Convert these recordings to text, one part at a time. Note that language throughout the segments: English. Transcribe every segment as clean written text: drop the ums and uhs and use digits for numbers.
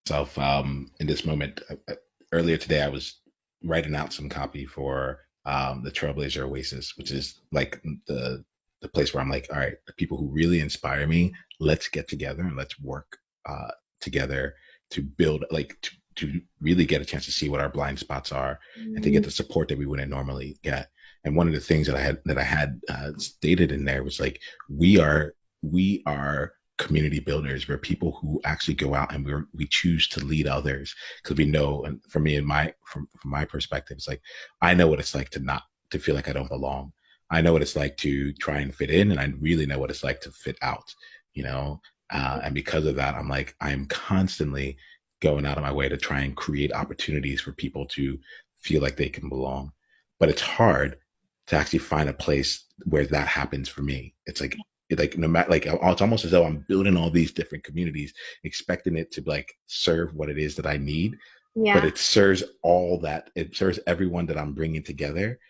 Self in this moment. Earlier today, I was writing out some copy for the Trailblazer Oasis, which is like the place where I'm like, all right, the people who really inspire me, let's get together and let's work together to build, like to really get a chance to see what our blind spots are and to get Mm, the support that we wouldn't normally get. And one of the things that I had stated in there was like, we are community builders. We're people who actually go out and we choose to lead others because we know. And for me, and from my perspective, it's like I know what it's like to not to feel like I don't belong. I know what it's like to try and fit in, and I really know what it's like to fit out. You know, and because of that, I'm like I'm constantly going out of my way to try and create opportunities for people to feel like they can belong. But it's hard to actually find a place where that happens for me. It's like no matter like it's almost as though I'm building all these different communities, expecting it to like serve what it is that I need, but yeah. it serves everyone that I'm bringing together.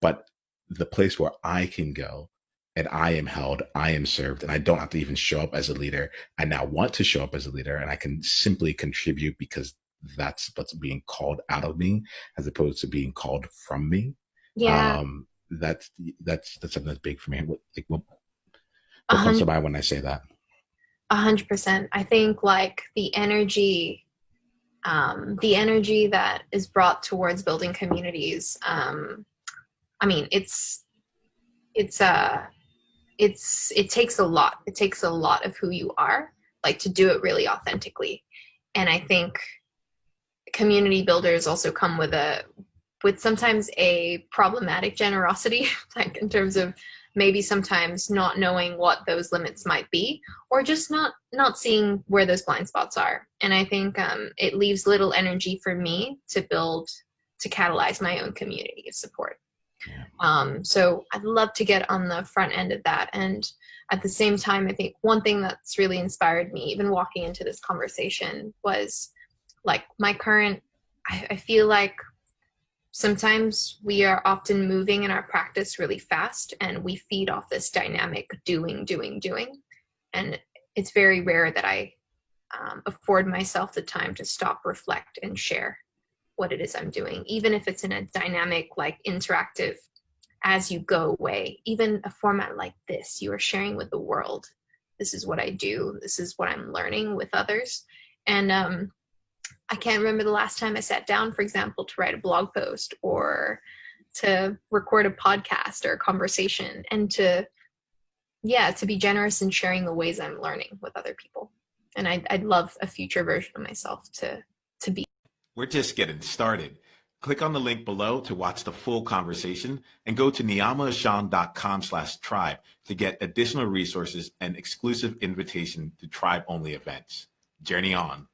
But the place where I can go and I am held, I am served, and I don't have to even show up as a leader. I now want to show up as a leader, and I can simply contribute because that's what's being called out of me, as opposed to being called from me. Yeah. Um, that's something that's big for me. A What comes to hundred, mind when I say that? 100%. I think like the energy that is brought towards building communities. I mean, it's it takes a lot. It takes a lot of who you are, like to do it really authentically. And I think community builders also come with sometimes a problematic generosity, like in terms of maybe sometimes not knowing what those limits might be, or just not seeing where those blind spots are. And I think it leaves little energy for me to build to catalyze my own community of support. Yeah. So I'd love to get on the front end of that. And at the same time, I think one thing that's really inspired me, even walking into this conversation, was like my current, I feel like sometimes we are often moving in our practice really fast and we feed off this dynamic doing, doing, doing. And it's very rare that I afford myself the time to stop, reflect, and share what it is I'm doing, even if it's in a dynamic, like interactive, as you go way, even a format like this, you are sharing with the world. This is what I do. This is what I'm learning with others. And I can't remember the last time I sat down, for example, to write a blog post or to record a podcast or a conversation and to be generous in sharing the ways I'm learning with other people. And I'd love a future version of myself to be. We're just getting started. Click on the link below to watch the full conversation and go to niyamaashawn.com/tribe to get additional resources and exclusive invitation to tribe only events. Journey on.